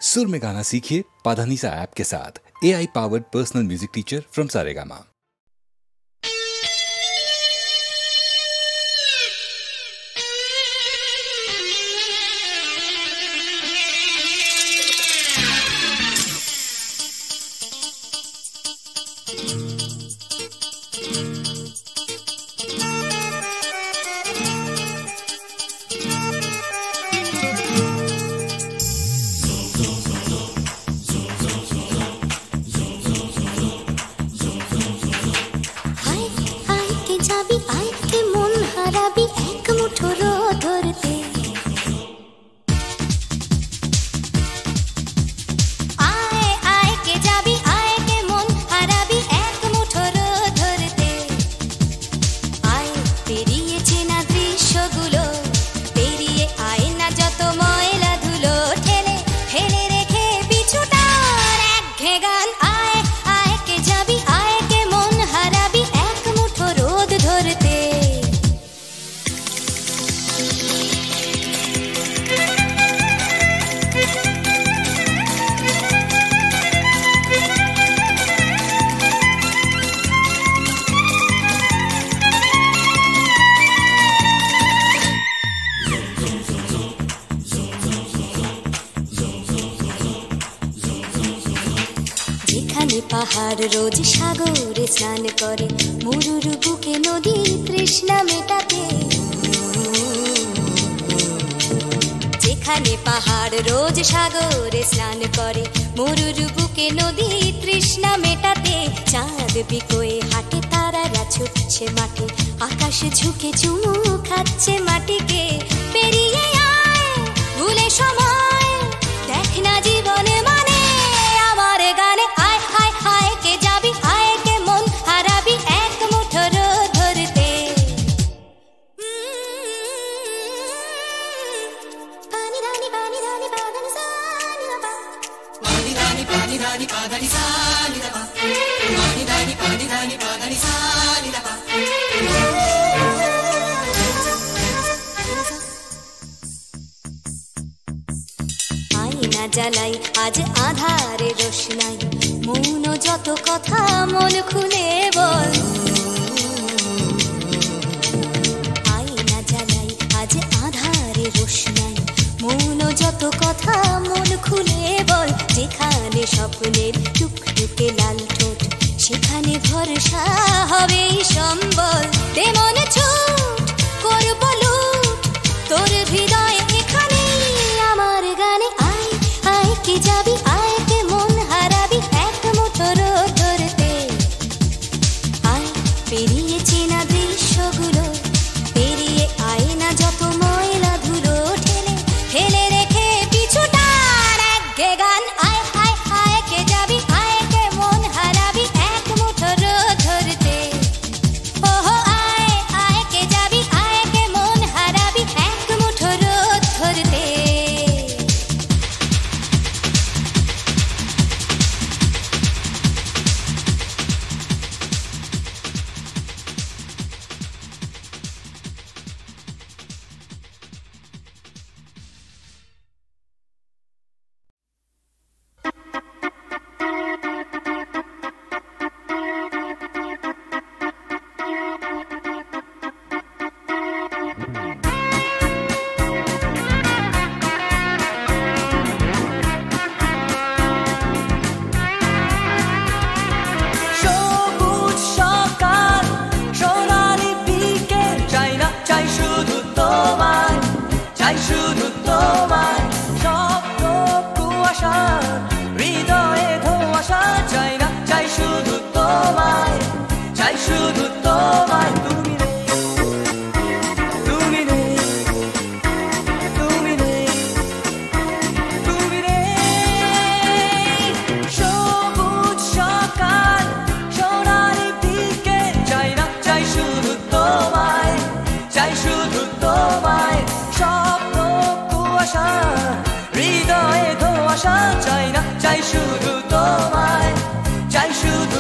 सुर में गाना सीखिए पाधानीसा ऐप के साथ। AI powered personal music teacher from Saregama. পাহাড় রোজ সাগরে স্নান করে, মরুর বুকে নদী তৃষ্ণা মেটাতে। যেখানে পাহাড় রোজ সাগরে স্নান করে, মরুর বুকে নদী তৃষ্ণা মেটাতে। চাঁদ বিকোয়ে হাঁটে, তারারা ছুটছে মাঠে, আকাশ ঝুঁকে চুমু খাচ্ছে মাটিকে। পেরিয়ে আয় ভুলে সময়, দেখ না জীবনে মানে আমার গানে। আয় হায় হায় কে যাবি, আয় কে মন হারাবি এক মুঠো রোদ ধরতে। পানি রানি পানি রানি পাদানি সানি রাবা, পানি রানি পাদানি সানি রাবা, পানি রানি পাদানি সানি রাবা। আয়না জ্বালাই আজ আধারে রোশনাই, মৌন যত কথা মন খুলে বল। আয়না জ্বালাই আজ আধারে রোশনাই, মৌন যত কথা মন খুলে বল। যেখানে স্বপ্নের টুকটুকে লাল ঠোঁট, সেখানে ভরসা হবে সম্বল। তেমন ছুট করব লুট তোর হৃদয় এখানে আমার গানে। আয় আয় কে যাবি, আয় কে মন হারাবি এক মুঠো রোদ ধরতে। আয় পেরিয়ে চেনা দৃশ্যগুলো, পেরিয়ে আয় না যত ময়লা ধুলো, ঠেলে ঠেলে রেখে পিছুটার একঘে গান। আয় হায় হায় কে যাবি, আয় কে মন হারাবি এক মুঠো রোদ ধরতে। ওহো আয় আয় কে যাবি, আয় কে মন হারাবি এক মুঠো রোদ ধরতে। সবুজ সকাল, সোনালি বিকেল, চাই না চাই শুধু তোমায়, চাই শুধু তোমায়। স্বপ্ন কুয়াশা, হৃদয়ে ধোঁয়াশা, চাই না চাই শুধু তোমায়, চাই শুধু তোমায়। তুমি নেই, তুমি নেই, তুমি নেই, তুমি নেই। সবুজ সকাল, সোনালি বিকেল, চাই না চাই শুধু তোমায়, চাই শুধু তোমায়। স্বপ্ন কুয়াশা, হৃদয়ে ধোঁয়াশা, চাই না চাই শুধু তোমায়, চাই শুধু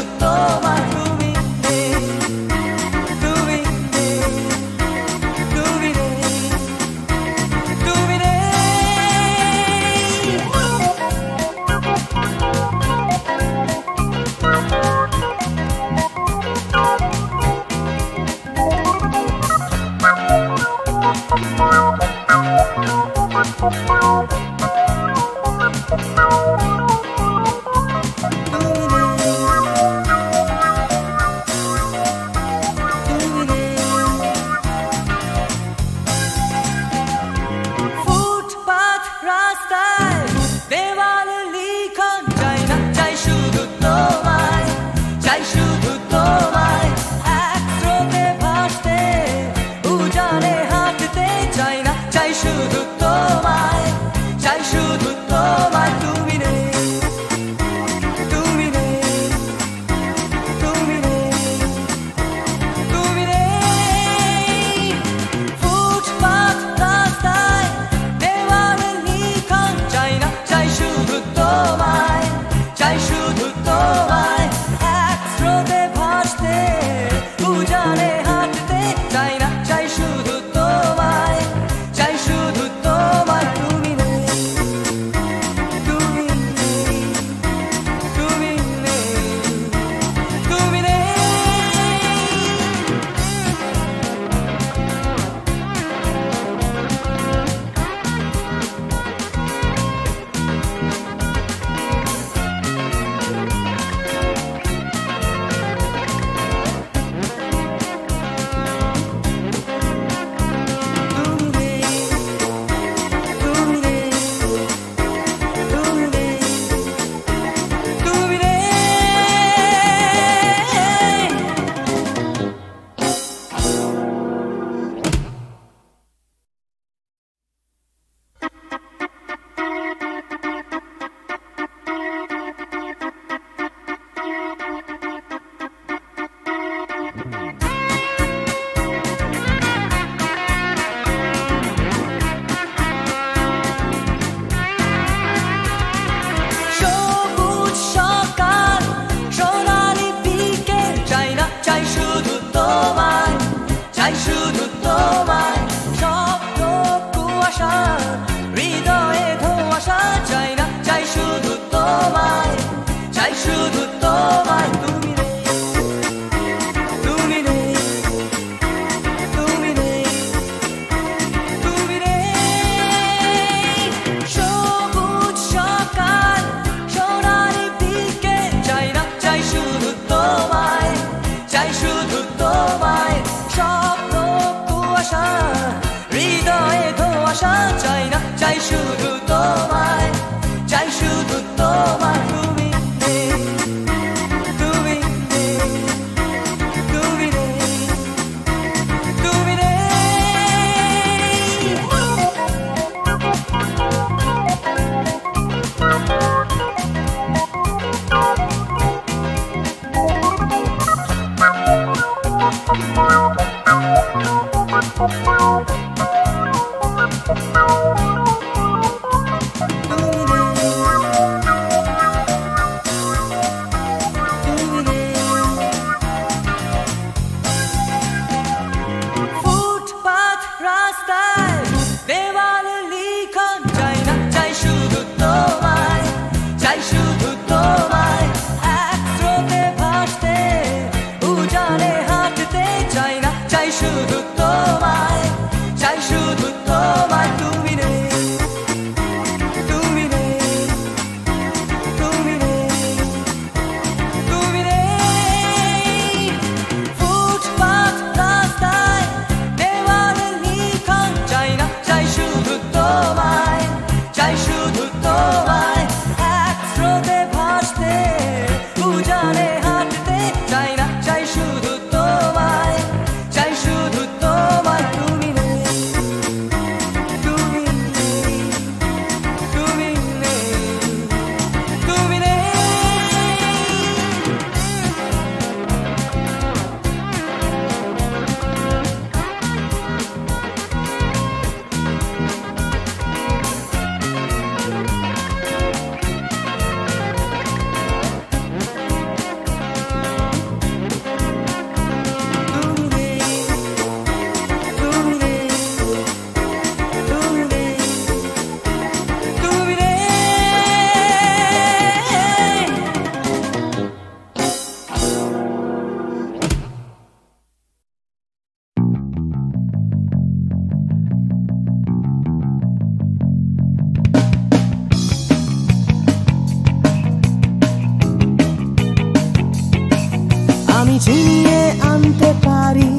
ছিনিয়ে আনতে পারি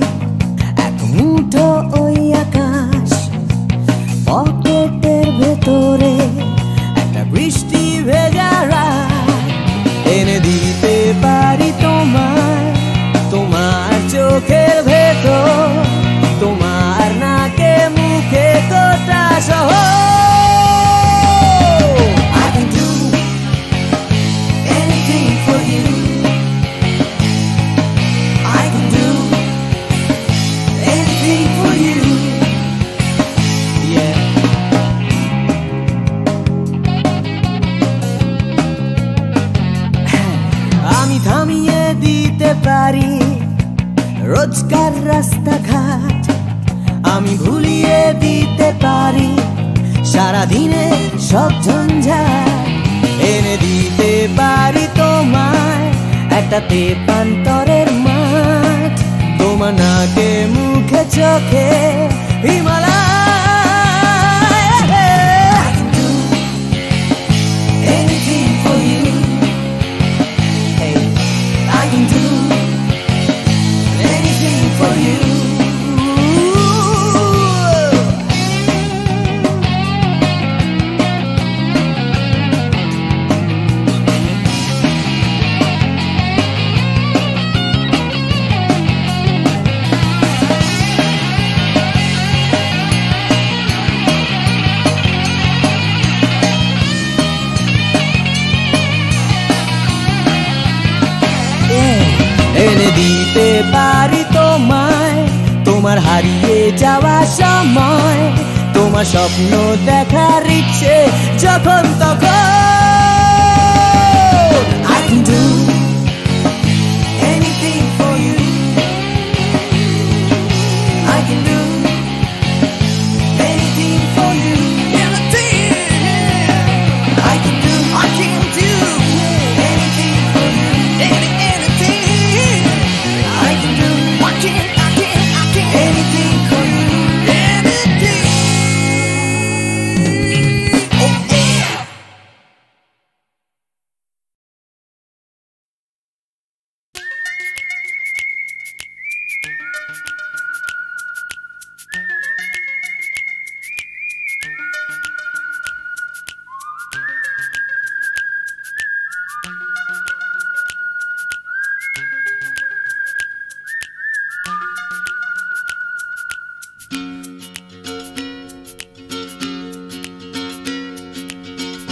এক মুঠো ওই আকাশ, পকেটের ভেতরে একটা বৃষ্টি ভেজা রাত এনে দিতে পারি তোমার, তোমার চোখের ভেতর, তোমার নাকে মুখে গোটা শহর। I can do anything for you. I can do anything for you. Yeah. আমি থামিয়ে দিতে পারি রোজকার রাস্তাঘাট, আমি ভুলিয়ে দিতে পারি সারাদিনে সব ঝঞ্ঝাট, এনে দিতে পারি তোমায় একটা তেপান্তরের মাঠ, তোমার নাকে মুখে চোখে Himalaya. I can do anything for you. Hey, I can do anything for you. এনে দিতে পারি তোমায় তোমার হারিয়ে যাওয়া সময়, তোমার স্বপ্ন দেখার ইচ্ছে যখন তখন। I can do anything for you. I can do anything for you. I can do anything for you. Anything. I can do anything for you. Anything. Oh yeah.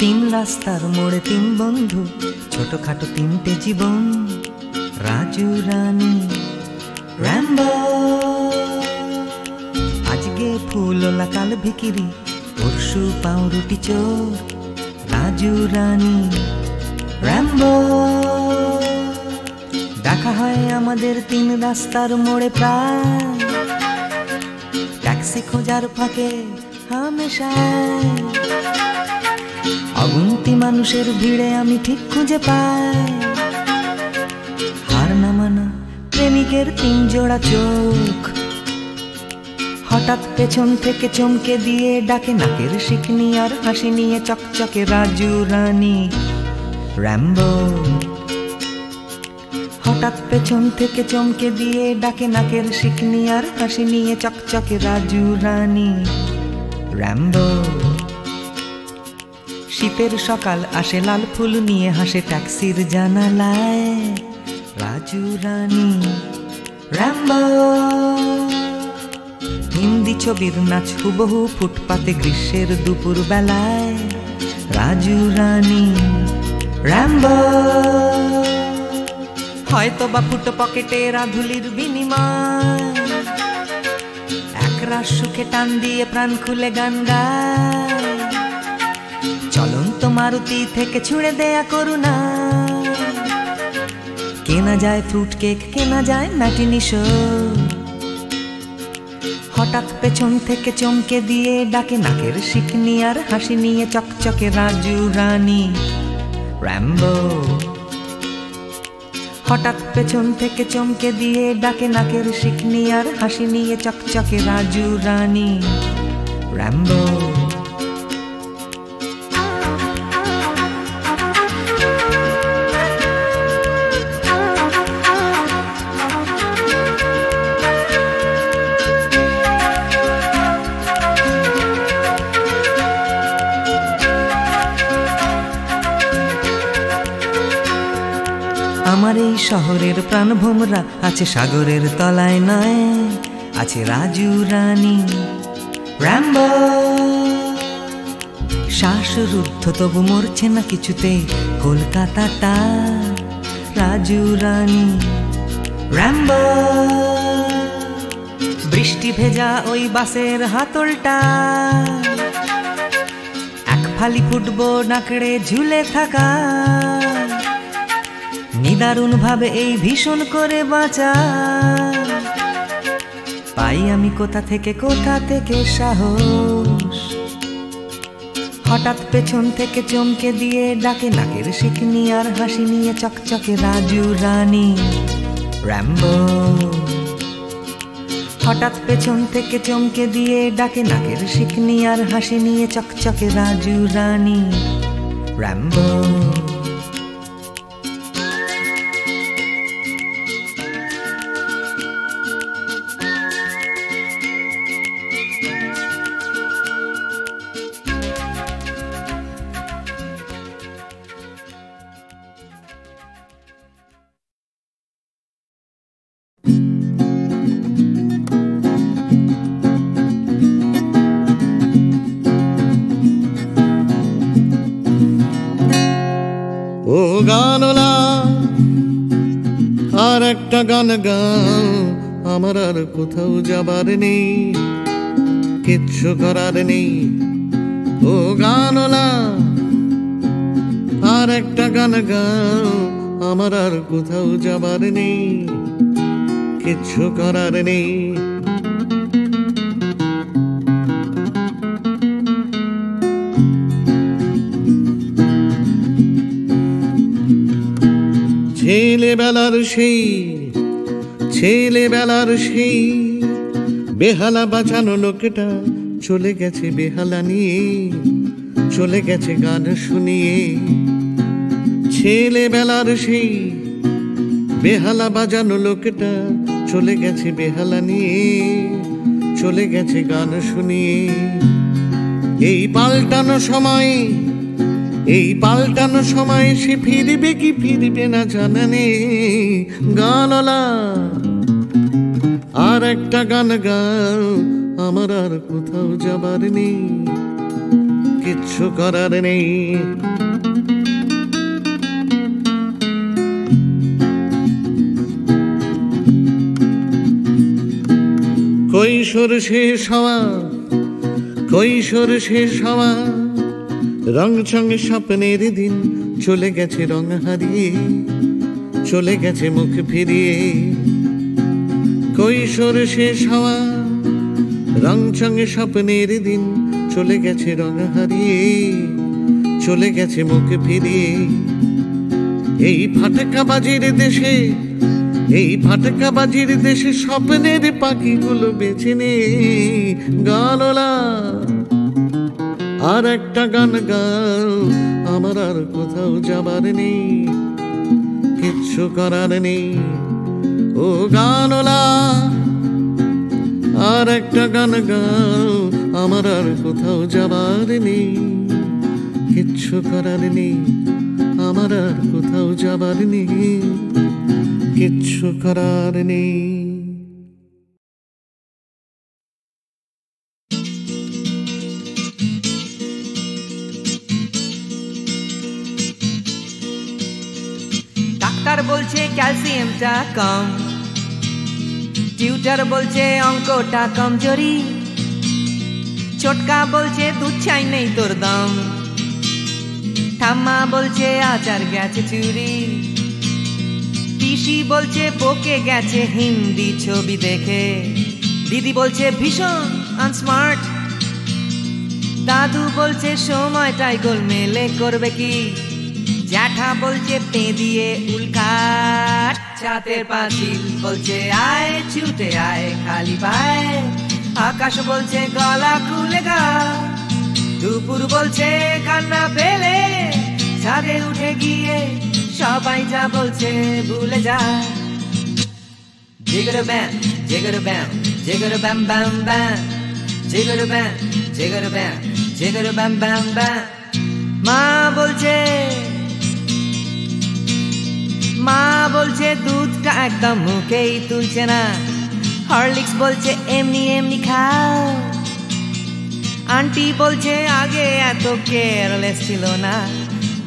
তিন রাস্তার মোড়ে তিন বন্ধু, ছোটখাটো তিনটে জীবন, রাজু রানী র্যাম্বো। আজকে ফুলওলা কাল ভিকিরি, পরশু পাউরুটি চোর, রাজু রানী র্যাম্বো। দেখা হয় আমাদের তিন রাস্তার মোড়ে প্রায়, ট্যাক্সি খোঁজার ফাঁকে হামেশায়। অগুন্তি মানুষের ভিড়ে আমি ঠিক খুঁজে পাই হার না মানা প্রেমিকের তিন জোড়া চোখ। হঠাৎ পেছন থেকে চমকে দিয়ে ডাকে নাকের শিকনি আর হাসি নিয়ে চকচকে রাজু রানী র্যাম্বো। হঠাৎ পেছন থেকে চমকে দিয়ে ডাকে নাকের শিকনি আর হাসি নিয়ে চকচকে রাজু রানী র্যাম্বো। শীতের সকাল আসে লাল ফুল নিয়ে হাসে ট্যাক্সির জানালায় রাজু রানী র্যাম্বো। হিন্দি ছবির নাচ হুবহু ফুটপাতে গ্রীষ্মের দুপুর বেলায় রাজু রানী র্যাম্বো। হয়তো বা ফুটো পকেটে রাধুলির বিনিময়, একরাশ সুখে টান দিয়ে প্রাণ খুলে গান গায়। চলন্ত মারুতি থেকে ছুঁড়ে দেয়া করুণা, কেনা যায় ফ্রুট কেক, কেনা যায় ম্যাটিনি শো। হঠাৎ পেছন থেকে চমকে দিয়ে ডাকে নাকের শিকনি আর হাসি নিয়ে চকচকে রাজু রানী র্যাম্বো। হঠাৎ পেছন থেকে চমকে দিয়ে ডাকে নাকের শিকনি আর হাসি নিয়ে চকচকে রাজু রানী র্যাম্বো। আমার এই শহরের প্রাণভোমরা আছে সাগরের তলায় নয়, আছে রাজু রানী র্যাম্বো। শ্বাসরুদ্ধ তবু মরছে না কিছুতে কলকাতাটা, রাজু রানী র্যাম্বো। বৃষ্টি ভেজা ওই বাসের হাতলটা, এক ফালি ফুটবো নাকড়ে ঝুলে থাকা, নিদারুণ ভাবে এই ভীষণ করে বাঁচা। পাই আমি কোথা থেকে সাহস, হঠাৎ পেছন থেকে চমকে দিয়ে ডাকে নাকের শিকনি আর হাসি নিয়ে চকচকে রাজু রানী র্যাম্বো। হঠাৎ পেছন থেকে চমকে দিয়ে ডাকে নাকের শিকনি আর হাসি নিয়ে চকচকে রাজু রানী র্যাম্বো। ও গানলা আর একটা গান গাও, আমার আর কোথাও যাবার নেই, কিচ্ছু করার নেই। ও গানলা আর একটা গান গাও, আমার আর কোথাও যাবার নেই, কিচ্ছু করার নেই। ছেলেবেলার সেই বেহালা বাঁচানো লোকটা চলে গেছে বেহালা নিয়ে, চলে গেছে গান শুনিয়ে। ছেলেবেলার সেই বেহালা বাজানো লোকটা চলে গেছে বেহালা নিয়ে, চলে গেছে গান শুনিয়ে। এই পাল্টানো সময় সে ফিরবে কি ফিরবে না জানা নেই। গানলা আর একটা গান গাও, আমার আর কোথাও যাবার নেই, কিচ্ছু করার নেই। কৈশোর শেষ হওয়া রং চঙে স্বপ্নের দিন চলে গেছে রং হারিয়ে, চলে গেছে মুখ ফিরিয়ে। কৈশোর শেষ হওয়া রং চঙে স্বপ্নের দিন চলে গেছে রং হারিয়ে, চলে গেছে মুখ ফিরিয়ে। এই ফাটকাবাজির দেশে স্বপ্নের পাখিগুলো বেছে নে। গানলা আর একটা গান গাও, আমার আর কোথাও যাবার নেই, কিচ্ছু করার নেই। ও গানলা আর একটা গান গাও, আমার আর কোথাও যাবার নেই, কিচ্ছু করার নেই। আমার আর কোথাও যাবার নেই, কিচ্ছু করার নেই। ডাক্তার বলছে ক্যালসিয়ামটা কম, টিউটার বলছে অঙ্কটা কমজোরি, ছোটকা বলছে দুধ চাই নেই তোর দাম, ঠাম্মা বলছে আচার গেছে চুরি, পিসি বলছে পকে গেছে হিন্দি ছবি দেখে, দিদি বলছে ভীষণ আনস্মার্ট, দাদু বলছে সময়টাই গোলমেলে করবে কি, জ্যাঠা বলছে পে দিয়ে উল্কাট, ছাতের পাঁচিল বলছে আয় ছুটে আয় খালি পায়, আকাশ বলছে গলা খুলে গা, দুপুর বলছে কান্না পেলে ছাদে উঠে গিয়ে সবাই যা বলছে ভুলে যা। জিগর ব্যাম জিগর ব্যাম জিগর ব্যাম ব্যাম ব্যাম, জিগর ব্যাম জিগর ব্যাম জিগর ব্যাম ব্যাম ব্যাম। মা একদম মুখেই তুলছে না। হরলিক্স বলছে এমনি এমনি খাও, আন্টি বলছে আগে এত কেয়ারলেস ছিল না,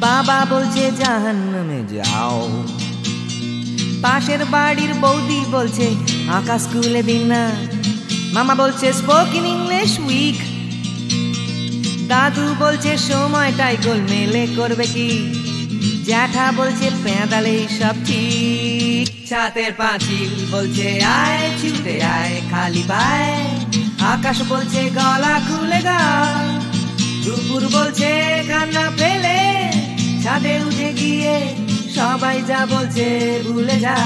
বাবা বলছে জাহান্নামে যাও। পাশের বাড়ির বৌদি বলছে আঁকা স্কুলে দিন না, মামা বলছে স্পোকেন ইংলিশ উইক। দাদু বলছে সময়টাই গোলমেলে করবে কি, জ্যাঠা বলছে পেঁদালেই সব ঠিক। ছাতের পাঁচিল বলছে আয় ছুটে আয় খালি পায়, আকাশ বলছে গলা খুলে গা, দুপুর বলছে কান্না ফেলে, ছাদে উঠে গিয়ে সবাই যা বলছে ভুলে যা।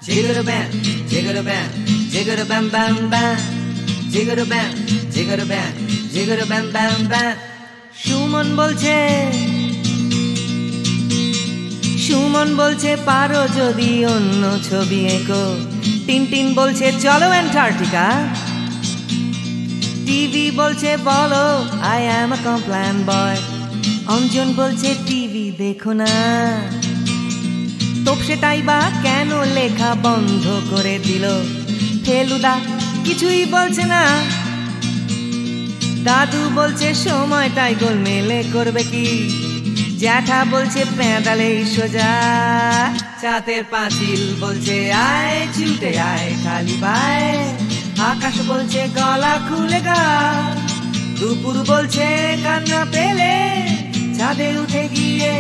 জিগর ব্যাম জিগর ব্যাম জিগর ব্যাম ব্যাম ব্যাম, জিগর ব্যাম জিগর ব্যাম জিগর ব্যাম ব্যাম ব্যাম। সুমন বলছে পারো যদি অন্য ছবি এঁকো। টিনটিন বলছে চলো অ্যান্টার্কটিকা। টিভি বলছে বলো আই অ্যাম আ কমপ্ল্যান বয়। অঞ্জন বলছে টিভি দেখো না। তোপসেটাই বা কেন লেখা বন্ধ করে দিল। ফেলুদা কিছুই বলছে না। দাদু বলছে সময়টাই গোলমেলে করবে কি, জ্যাঠা বলছে পেঁদালেই সোজা। ছাতের পাঁচিল বলছে আয় ছুটে আয় খালি পায়, আকাশ বলছে গলা খুলে গা, দুপুর বলছে কান্না পেলে, ছাদে উঠে গিয়ে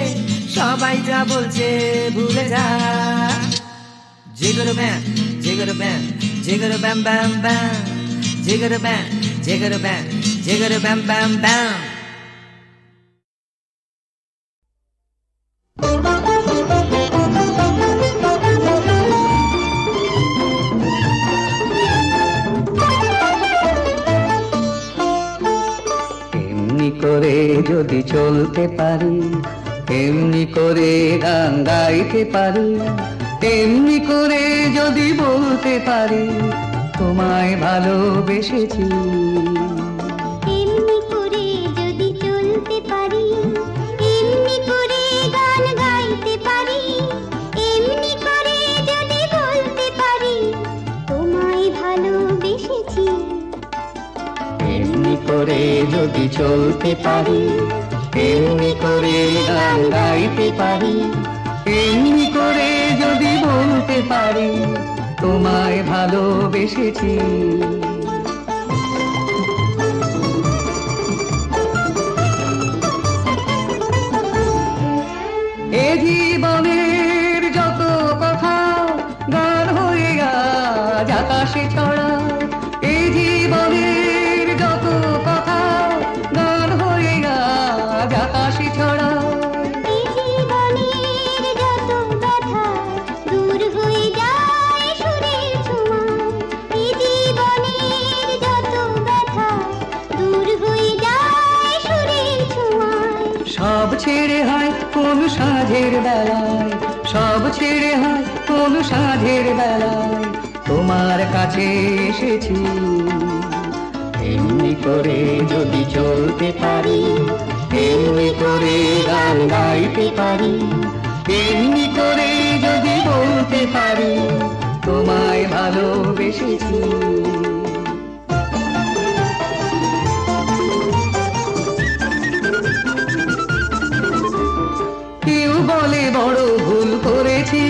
সবাই যা বলছে ভুলে যা। জিগর ব্যাম জিগর ব্যাম জিগর ব্যাম ব্যাম ব্যাম, জিগর ব্যাম জিগর ব্যাম জিগর ব্যাম ব্যাম ব্যাম। এমনি করে যদি চলতে পারি, এমনি করে গান গাইতে পারি, এমনি করে যদি বলতে পারি তোমায় ভালোবেসেছি। এমনি করে যদি চলতে পারি, এমনি করে গান গাইতে পারি, এমনি করে যদি বলতে পারি তোমায় ভালোবেসেছি। এমনি করে যদি চলতে পারি, এমনি করে গান গাইতে পারি, এমনি করে যদি বলতে পারি তোমায় ভালোবেসেছি। এ জীবনের যত কথা গান হয়ে আজ আকাশে ছড়া, এ জীবনের যত কথা গান হয়ে আজ আকাশে ছড়া। এই জীবনের যত ব্যথা দূর হয়ে যায় সুরের ছোঁয়ায়, এই জীবনের যত ব্যথা দূর হয়ে যায় সুরের ছোঁয়ায়। সব ছেড়ে হয় কোন সাঁঝের বেলায়, সব ছেড়ে হয় কোন সাঁঝের বেলায় তোমার কাছে এসেছি। এমনি করে যদি চলতে পারি, এমনি করে গান গাইতে পারি, এমনি করে যদি বলতে পারি তোমায় ভালোবেসেছি। কেউ বলে বড় ভুল করেছি,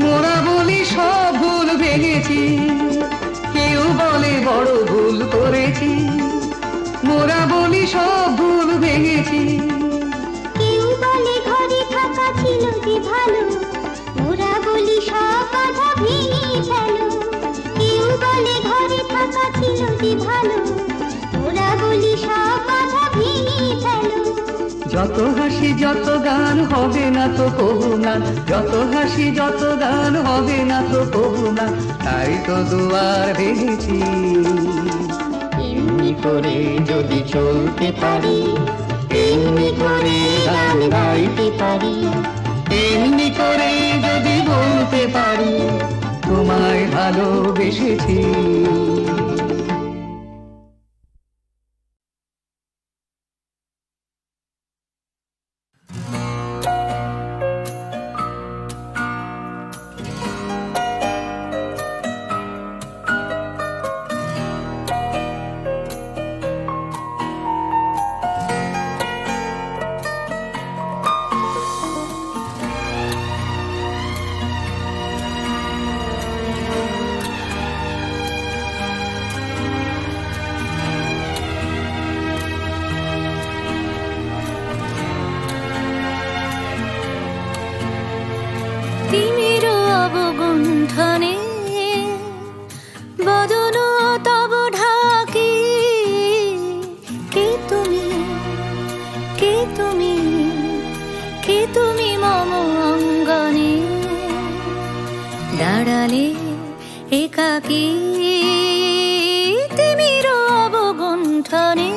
মোরা বলি সব ভুল ভেঙেছি। কেউ বলে বড় ভুল করেছি, মোরা বলি সব ভুল ভেঙেছি। কেউ বলে ঘরে থাকা ছিল যে ভালো, ওরা বলি সব কথা ভেঙে ফেলো। কেউ বলে ঘরে থাকা ছিল যে ভালো, ওরা বলি সব কথা ভেঙে ফেলো। যত হাসি যত গান হবে না তো কবু না, যত হাসি যত গান হবে না তো কবু না, তাই তো দুয়ার ভেঙেছি। এমনি করে যদি চলতে পারি, এমনি করে গান গাইতে পারি, এমনি করে যদি বলতে পারি তোমায় ভালোবেসেছি। অবগুণ্ঠনে বদন তব ঢাকি। কে তুমি, কে তুমি, কে তুমি মম অঙ্গনে দাঁড়ালে একাকী তিমির অবগুণ্ঠনে।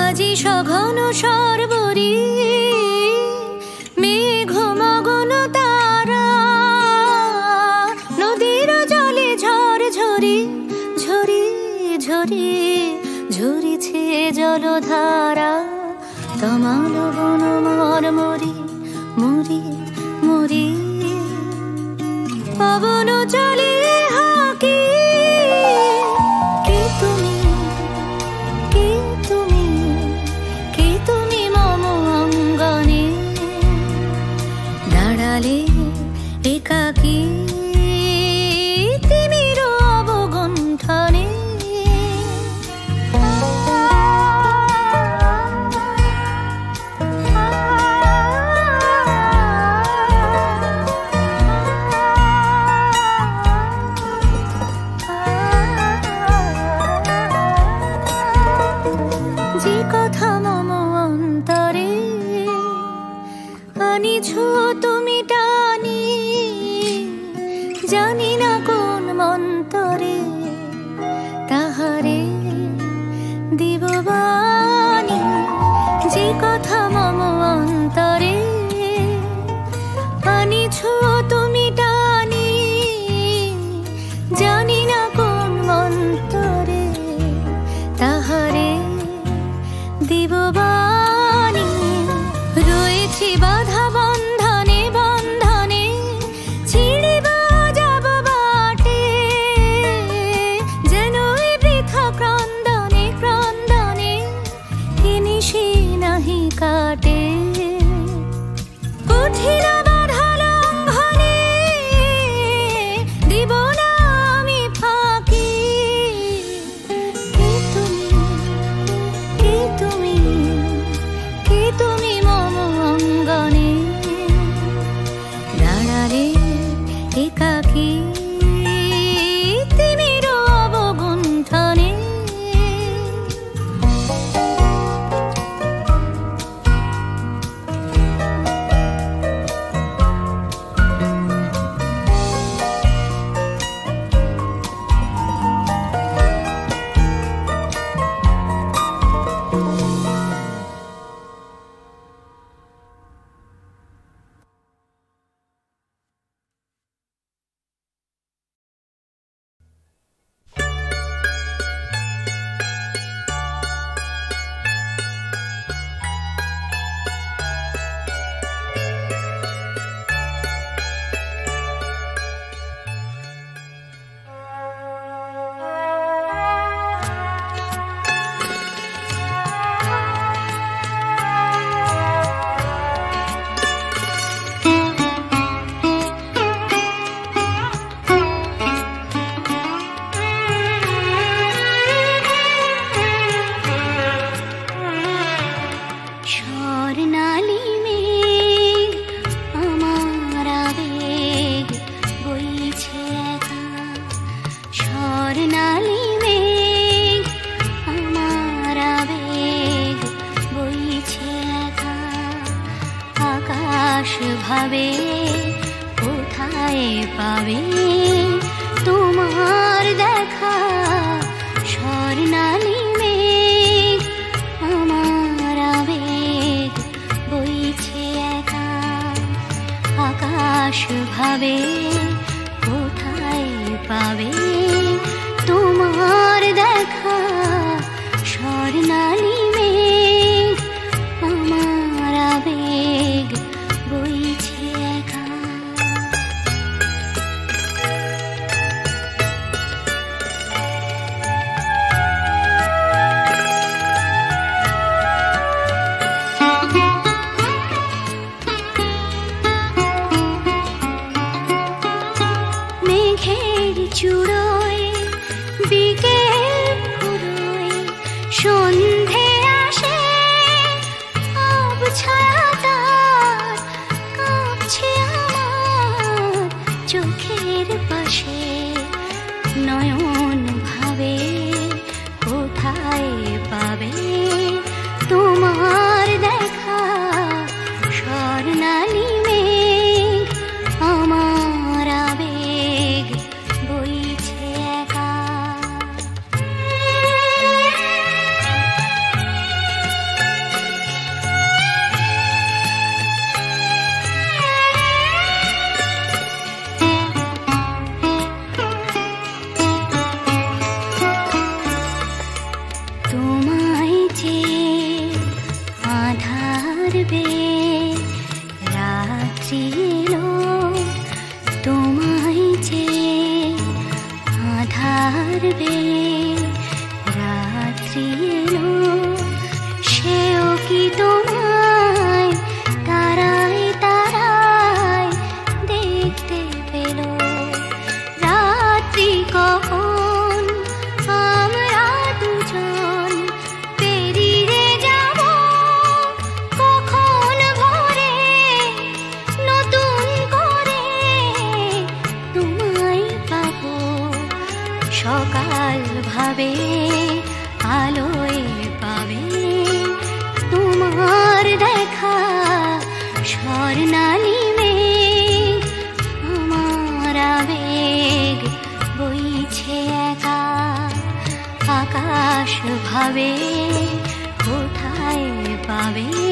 আজি সঘন সর্বরী মেঘ মগন তারা, নদীর জলে ঝড় ঝরি ঝরি ঝরি ঝরিছে জলধারা। তমাল বন মর মরি মরি মরি পবন চলে হাকি। কে তুমি, কে তুমি, কে তুমি মম অঙ্গনে দাঁড়ালে একাকী তিমির অবগুণ্ঠনে। যে কথা মম অন্তরে আনিছ তুমি টানি, জানি না কোন মন্তরে তাহারে দিব বাণী। যে কথা মম অন্তরে আনিছ তুমি টানি, জানি না কোন মন্তরে তাহারে দিব বাণী। রয়েছি বাধা বন্ধনে বন্ধনে, ছিড়িব যাব বাটে, যেন বৃথা ক্রন্দনে ক্রন্দনে নিশি নাহি কাটে। কঠিন বাধা লঙ্ঘনে দিব না আমি ফাঁকি। কে তুমি, কে তুমি, কে তুমি মম অঙ্গনে দাঁড়ালে একাকী তিমির অবগুণ্ঠনে। ভাবে কোথায় পাবে তোমার দেখা স্বর্ণালী মেঘ আমার আবেগ বইছে একা আকাশ ভাবে কোথায় পাবে তোমার দেখা স্বর্ণালী মেঘ আমার আবেগ বইছে একা ভাবে কোথায় পাবে